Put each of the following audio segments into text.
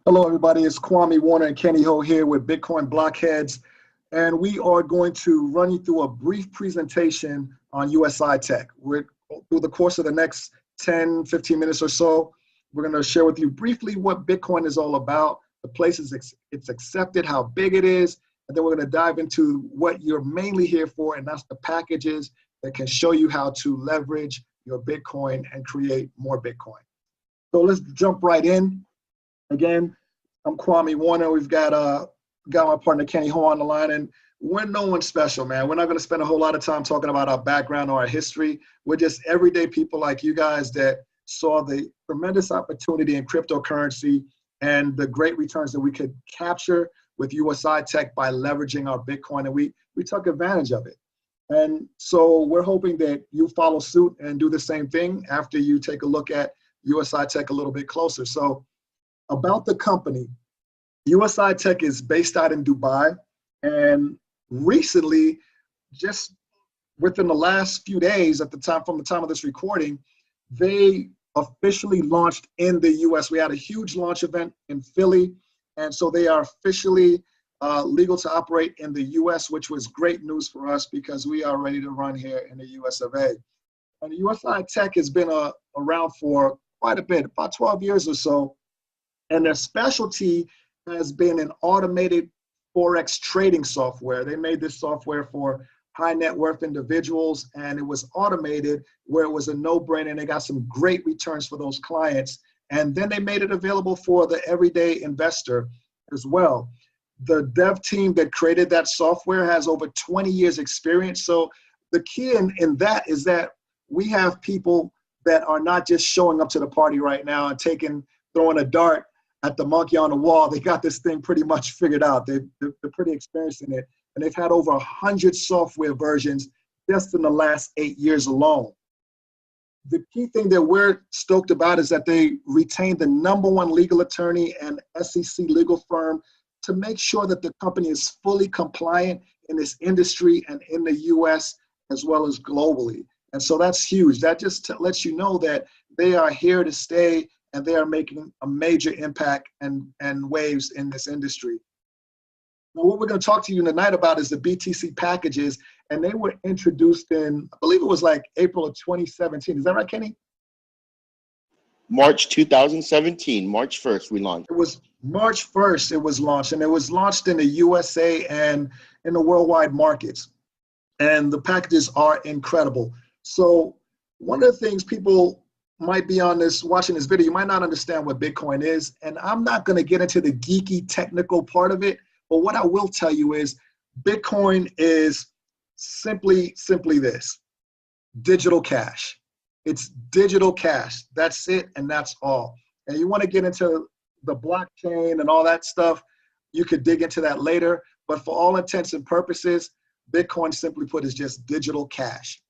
Hello, everybody. It's Kwame Warner and Kenny Ho here with Bitcoin Blockheads, and we are going to run you through a brief presentation on USI-Tech. Through the course of the next 10, 15 minutes or so, we're going to share with you briefly what Bitcoin is all about, the places it's accepted, how big it is, and then we're going to dive into what you're mainly here for, and that's the packages that can show you how to leverage your Bitcoin and create more Bitcoin. So let's jump right in. Again, I'm Kwame Warner. We've got my partner Kenny Ho on the line, and we're no one special, man. We're not going to spend a whole lot of time talking about our background or our history. We're just everyday people like you guys that saw the tremendous opportunity in cryptocurrency and the great returns that we could capture with USI-Tech by leveraging our Bitcoin, and we took advantage of it. And so we're hoping that you follow suit and do the same thing after you take a look at USI-Tech a little bit closer. So about the company, USI-Tech is based out in Dubai, and recently, just within the last few days from the time of this recording, they officially launched in the US. We had a huge launch event in Philly, and so they are officially legal to operate in the US, which was great news for us because we are ready to run here in the US of A. And USI-Tech has been around for quite a bit, about 12 years or so. And their specialty has been in automated Forex trading software. They made this software for high net worth individuals, and it was automated where it was a no-brainer, and they got some great returns for those clients. And then they made it available for the everyday investor as well. The dev team that created that software has over 20 years experience. So the key in that is that we have people that are not just showing up to the party right now and throwing a dart at the monkey on the wall. They got this thing pretty much figured out. They're pretty experienced in it. And they've had over 100 software versions just in the last 8 years alone. The key thing that we're stoked about is that they retained the #1 legal attorney and SEC legal firm to make sure that the company is fully compliant in this industry and in the US as well as globally. And so that's huge. That just lets you know that they are here to stay, and they are making a major impact and waves in this industry. Now, what we're going to talk to you tonight about is the BTC packages, and they were introduced in, I believe it was like April of 2017. Is that right, Kenny? March 2017, March 1st, we launched. It was March 1st it was launched, and it was launched in the USA and in the worldwide markets. And the packages are incredible. So one of the things people might be watching this video, you might not understand what Bitcoin is, and I'm not going to get into the geeky technical part of it, but what I will tell you is Bitcoin is simply this: digital cash. It's digital cash. That's it, and that's all. And you want to get into the blockchain and all that stuff, you could dig into that later, but for all intents and purposes, Bitcoin, simply put, is just digital cash.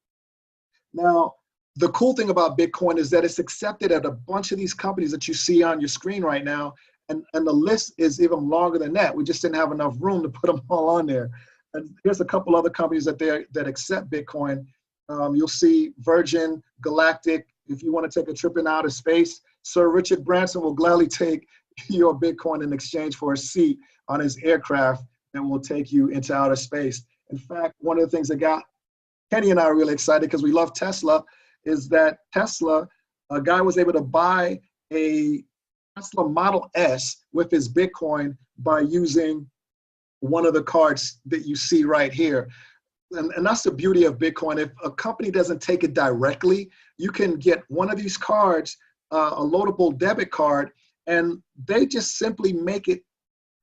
Now, the cool thing about Bitcoin is that it's accepted at a bunch of these companies that you see on your screen right now, and the list is even longer than that. We just didn't have enough room to put them all on there. And here's a couple other companies that accept Bitcoin. You'll see Virgin Galactic. If you want to take a trip in outer space, Sir Richard Branson will gladly take your Bitcoin in exchange for a seat on his aircraft that will take you into outer space. In fact, one of the things that got Kenny and I are really excited, because we love Tesla, is that Tesla, a guy was able to buy a Tesla Model S with his Bitcoin by using one of the cards that you see right here. And that's the beauty of Bitcoin. If a company doesn't take it directly, you can get one of these cards, a loadable debit card, and they just simply make it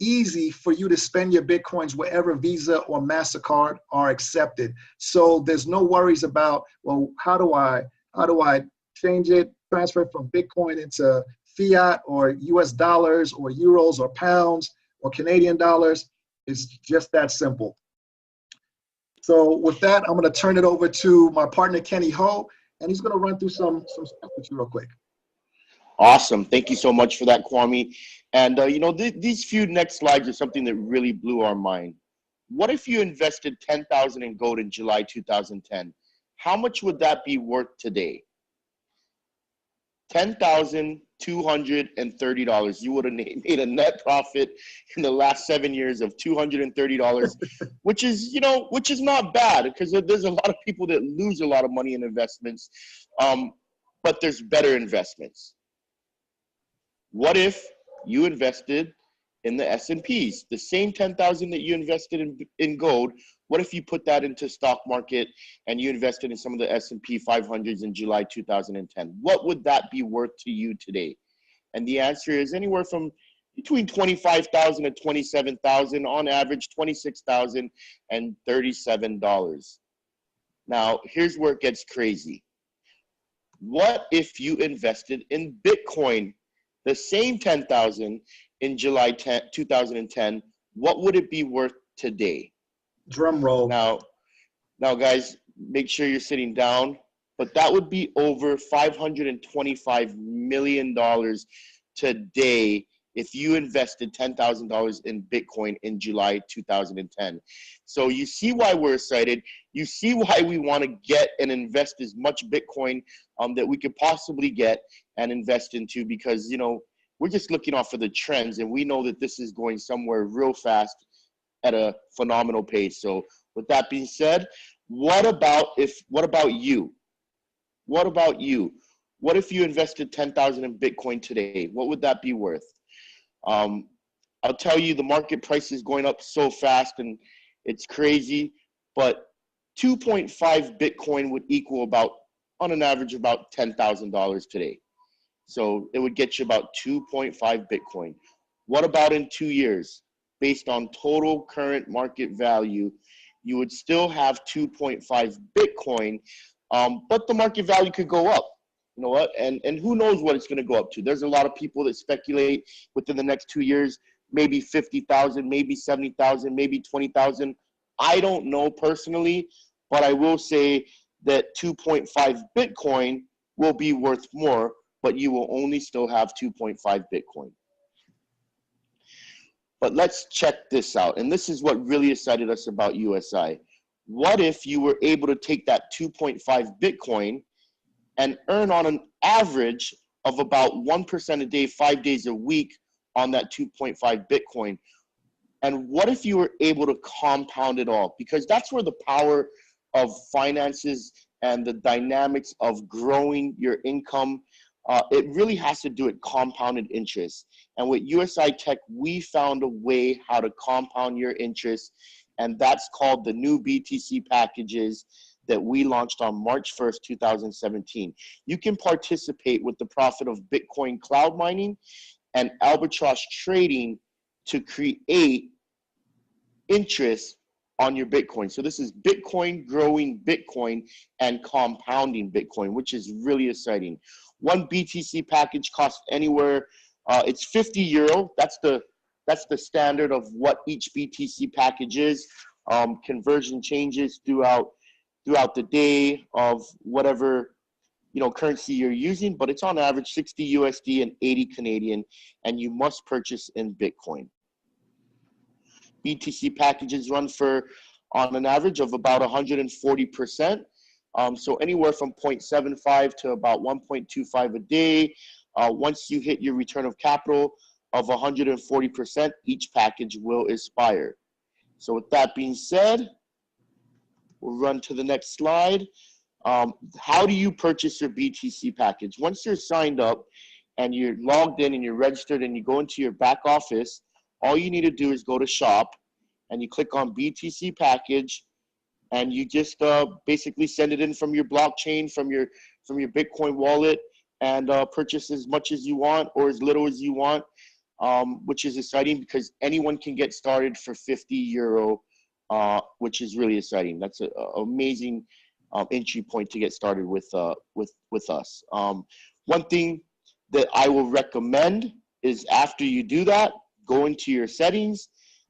easy for you to spend your Bitcoins wherever Visa or MasterCard are accepted. So there's no worries about, well, how do I change it, transfer it from Bitcoin into fiat or US dollars or euros or pounds or Canadian dollars? It's just that simple. So with that, I'm going to turn it over to my partner, Kenny Ho, and he's going to run through some stuff with you real quick. Awesome. Thank you so much for that, Kwame. And, these few next slides are something that really blew our mind. What if you invested $10,000 in gold in July 2010? How much would that be worth today? $10,230. You would have made a net profit in the last 7 years of $230, which is, which is not bad, because there's a lot of people that lose a lot of money in investments, but there's better investments. What if you invested in the S&Ps, the same 10,000 that you invested in gold? What if you put that into stock market and you invested in some of the S&P 500s in July 2010? What would that be worth to you today? And the answer is anywhere from between 25,000 and 27,000, on average $26,037. Now, here's where it gets crazy. What if you invested in Bitcoin, the same 10,000 in July 2010? What would it be worth today? Drum roll. Now, guys, make sure you're sitting down. But that would be over $525 million today if you invested $10,000 in Bitcoin in July 2010. So you see why we're excited. You see why we want to get and invest as much Bitcoin that we could possibly get and invest into, because, we're just looking off for the trends, and we know that this is going somewhere real fast at a phenomenal pace. So with that being said, what about you? What about you? What if you invested 10,000 in Bitcoin today? What would that be worth? I'll tell you, the market price is going up so fast and it's crazy, but 2.5 Bitcoin would equal on an average, about $10,000 today. So it would get you about 2.5 Bitcoin. What about in 2 years? Based on total current market value, you would still have 2.5 Bitcoin, but the market value could go up. You know what? And who knows what it's going to go up to? There's a lot of people that speculate within the next 2 years, maybe 50,000, maybe 70,000, maybe 20,000. I don't know personally, but I will say that 2.5 Bitcoin will be worth more, but you will only still have 2.5 Bitcoin. But let's check this out. And this is what really excited us about USI. What if you were able to take that 2.5 Bitcoin and earn on an average of about 1% a day, 5 days a week on that 2.5 Bitcoin? And what if you were able to compound it all? Because that's where the power of finances and the dynamics of growing your income, it really has to do with compounded interest. And with USI-Tech, we found a way how to compound your interest, and that's called the new BTC packages that we launched on March 1st, 2017. You can participate with the profit of Bitcoin cloud mining and arbitrage trading to create interest on your Bitcoin. So this is Bitcoin growing Bitcoin and compounding Bitcoin, which is really exciting. One BTC package costs anywhere, it's 50 euro. That's the standard of what each BTC package is. Conversion changes throughout the day of whatever currency you're using, but it's on average 60 USD and 80 Canadian, and you must purchase in Bitcoin. BTC packages run on an average of about 140%. So anywhere from 0.75 to about 1.25 a day. Once you hit your return of capital of 140%, each package will expire. So with that being said, we'll run to the next slide. How do you purchase your BTC package? Once you're signed up and you're logged in and you're registered and you go into your back office, all you need to do is go to shop and you click on BTC package, and you just basically send it in from your blockchain, from your Bitcoin wallet, and purchase as much as you want or as little as you want, which is exciting because anyone can get started for 50 euro, which is really exciting. That's an amazing entry point to get started with us. One thing that I will recommend is after you do that, go into your settings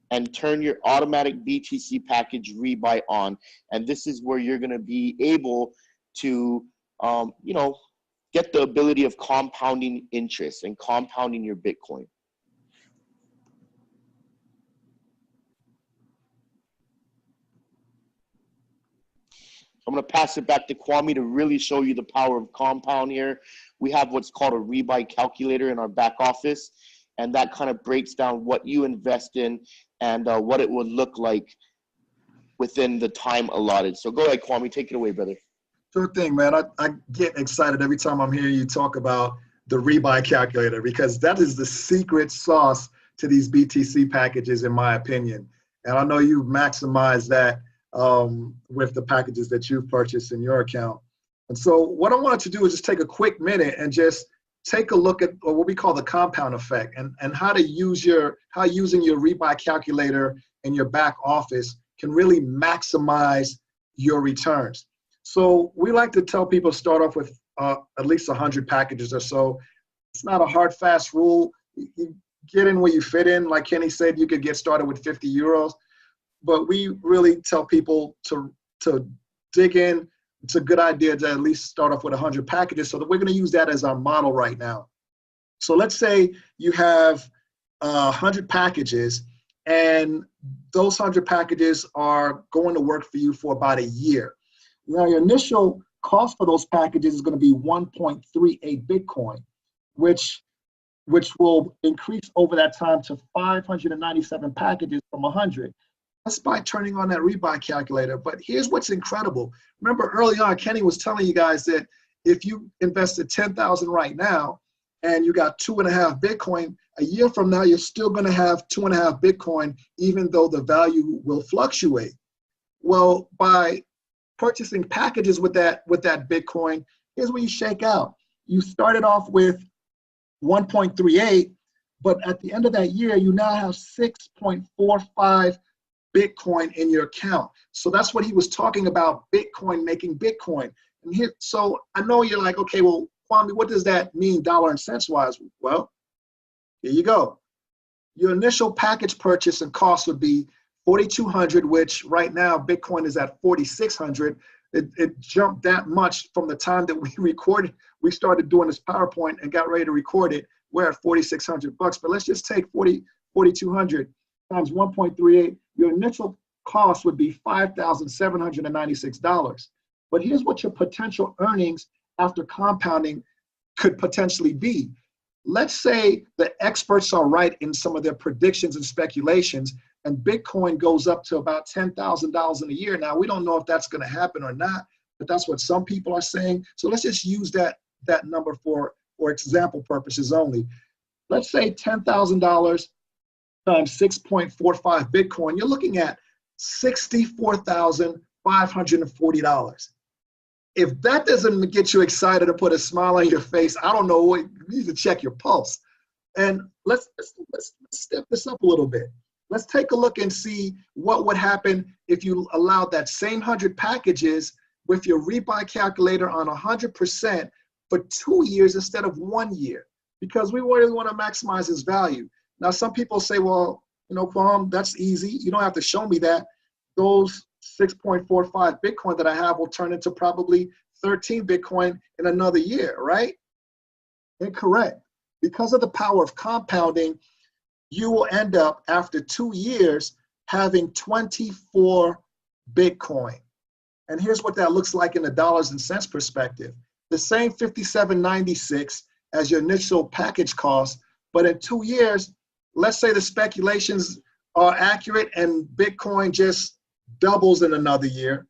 and turn your automatic BTC package rebuy on. And this is where you're gonna be able to, get the ability of compounding interest and compounding your Bitcoin. I'm gonna pass it back to Kwame to really show you the power of compound here. we have what's called a rebuy calculator in our back office, and that kind of breaks down what you invest in and what it would look like within the time allotted. So go ahead, Kwame, take it away, brother. Sure thing, man. I get excited every time I'm hearing you talk about the rebuy calculator, because that is the secret sauce to these BTC packages, in my opinion. And I know you've maximized that with the packages that you've purchased in your account. And so what I wanted to do is just take a quick minute and just take a look at what we call the compound effect, and how to use how using your rebuy calculator in your back office can really maximize your returns. So we like to tell people start off with at least 100 packages or so. It's not a hard, fast rule. You get in where you fit in. Like Kenny said, you could get started with 50 euros. But we really tell people to dig in. It's a good idea to at least start off with 100 packages, so that we're going to use that as our model right now. So let's say you have 100 packages, and those 100 packages are going to work for you for about a year. Now, your initial cost for those packages is going to be 1.38 Bitcoin, which will increase over that time to 597 packages from 100. That's by turning on that rebuy calculator. But here's what's incredible. Remember early on, Kenny was telling you guys that if you invested 10,000 right now and you got 2.5 Bitcoin, a year from now, you're still going to have 2.5 Bitcoin, even though the value will fluctuate. Well, by purchasing packages with that Bitcoin, here's where you shake out. You started off with 1.38, but at the end of that year, you now have 6.45 Bitcoin in your account. So that's what he was talking about, Bitcoin making Bitcoin. And here, so I know you're like, okay, well, Kwame, what does that mean dollar and cents wise? Well, here you go. Your initial package purchase and cost would be 4,200, which right now Bitcoin is at 4,600. It jumped that much from the time that we started doing this PowerPoint and got ready to record it. We're at 4,600 bucks, but let's just take 4,200 times 1.38. Your initial cost would be $5,796. But here's what your potential earnings after compounding could potentially be. Let's say the experts are right in some of their predictions and speculations, and Bitcoin goes up to about $10,000 in a year. Now, we don't know if that's going to happen or not, but that's what some people are saying. So let's just use that number for example purposes only. Let's say $10,000 times 6.45 Bitcoin, you're looking at $64,540. If that doesn't get you excited or put a smile on your face, I don't know what, you need to check your pulse. And let's step this up a little bit. Let's take a look and see what would happen if you allowed that same 100 packages with your rebuy calculator on 100% for 2 years instead of 1 year, because we really want to maximize its value. Now, some people say, well, Kwame, that's easy. You don't have to show me that. Those 6.45 Bitcoin that I have will turn into probably 13 Bitcoin in another year, right? Incorrect. Because of the power of compounding, you will end up after 2 years having 24 Bitcoin. And here's what that looks like in the dollars and cents perspective. The same $57.96 as your initial package cost, but in 2 years, let's say the speculations are accurate and Bitcoin just doubles in another year,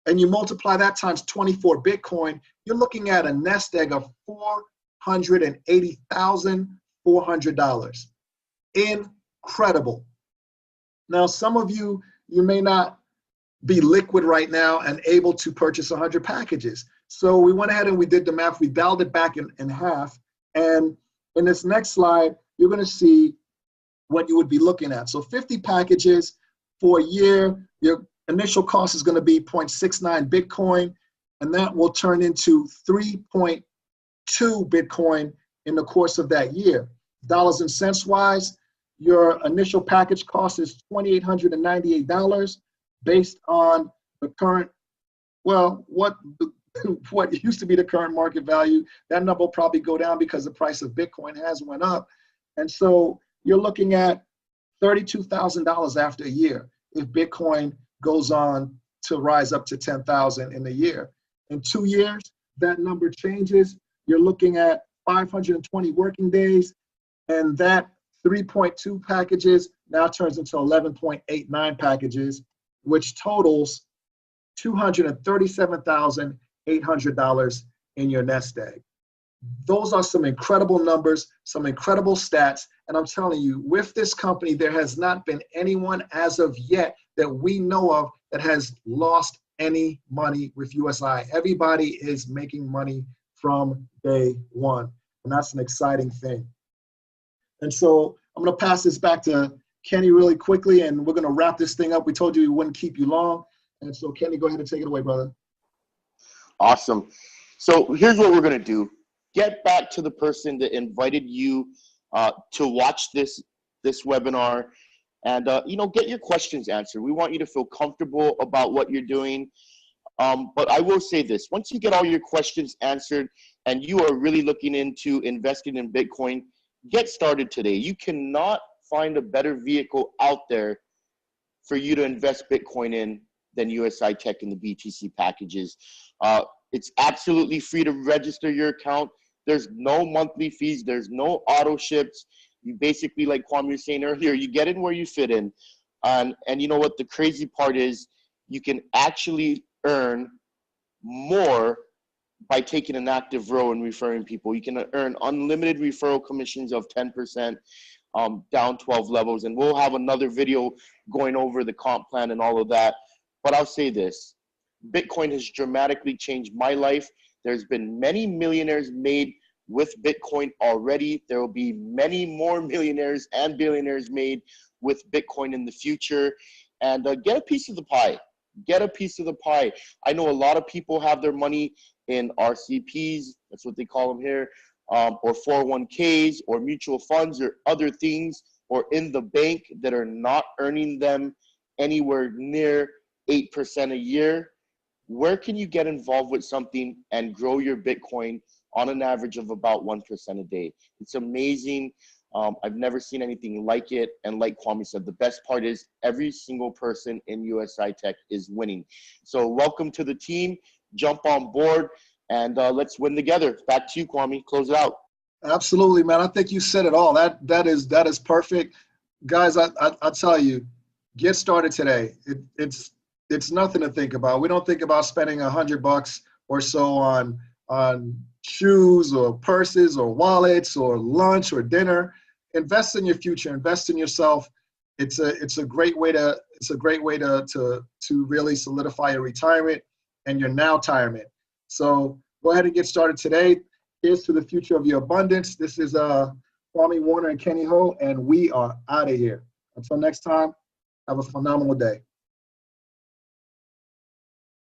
and you multiply that times 24 Bitcoin, you're looking at a nest egg of $480,400. Incredible. Now, some of you may not be liquid right now and able to purchase 100 packages. So we went ahead and we did the math. We dialed it back in half. And in this next slide, you're going to see what you would be looking at. So 50 packages for a year, your initial cost is going to be 0.69 Bitcoin, and that will turn into 3.2 Bitcoin in the course of that year. Dollars and cents wise, your initial package cost is $2,898 based on the current, well, what used to be the current market value. That number will probably go down because the price of Bitcoin has went up. And so you're looking at $32,000 after a year if Bitcoin goes on to rise up to 10,000 in a year. In 2 years, that number changes you're looking at 520 working days, and that 3.2 packages now turns into 11.89 packages, which totals $237,800 in your nest egg. Those are some incredible numbers, some incredible stats, and I'm telling you, with this company, there has not been anyone as of yet that we know of that has lost any money with USI. Everybody is making money from day one, and that's an exciting thing. And so I'm going to pass this back to Kenny really quickly, and we're going to wrap this thing up. We told you we wouldn't keep you long, and so Kenny, go ahead and take it away, brother. Awesome. So here's what we're going to do. Get back to the person that invited you to watch this webinar, and get your questions answered. We want you to feel comfortable about what you're doing. But I will say this: once you get all your questions answered and you are really looking into investing in Bitcoin, get started today. You cannot find a better vehicle out there for you to invest Bitcoin in than USI-Tech and the BTC packages. It's absolutely free to register your account. There's no monthly fees. There's no auto ships. You basically, like Kwame was saying earlier, you get in where you fit in. And you know what the crazy part is? You can actually earn more by taking an active role and referring people. You can earn unlimited referral commissions of 10%, down 12 levels. And we'll have another video going over the comp plan and all of that. But I'll say this: Bitcoin has dramatically changed my life. There's been many millionaires made with Bitcoin already. There will be many more millionaires and billionaires made with Bitcoin in the future. And get a piece of the pie. Get a piece of the pie. I know a lot of people have their money in RCPs, that's what they call them here, or 401ks or mutual funds or other things, or in the bank that are not earning them anywhere near 8% a year. Where can you get involved with something and grow your Bitcoin on an average of about 1% a day? It's amazing. I've never seen anything like it. And like Kwame said, the best part is every single person in USI-Tech is winning. So welcome to the team. Jump on board and let's win together. Back to you, Kwame. Close it out. Absolutely, man. I think you said it all. That is perfect. Guys, I tell you, get started today. It's nothing to think about. We don't think about spending $100 or so on shoes or purses or wallets or lunch or dinner. Invest in your future. Invest in yourself. It's a great way to really solidify your retirement and your now-tirement. So go ahead and get started today. Here's to the future of your abundance. This is Kwame Warner and Kenny Ho, and we are out of here. Until next time, have a phenomenal day.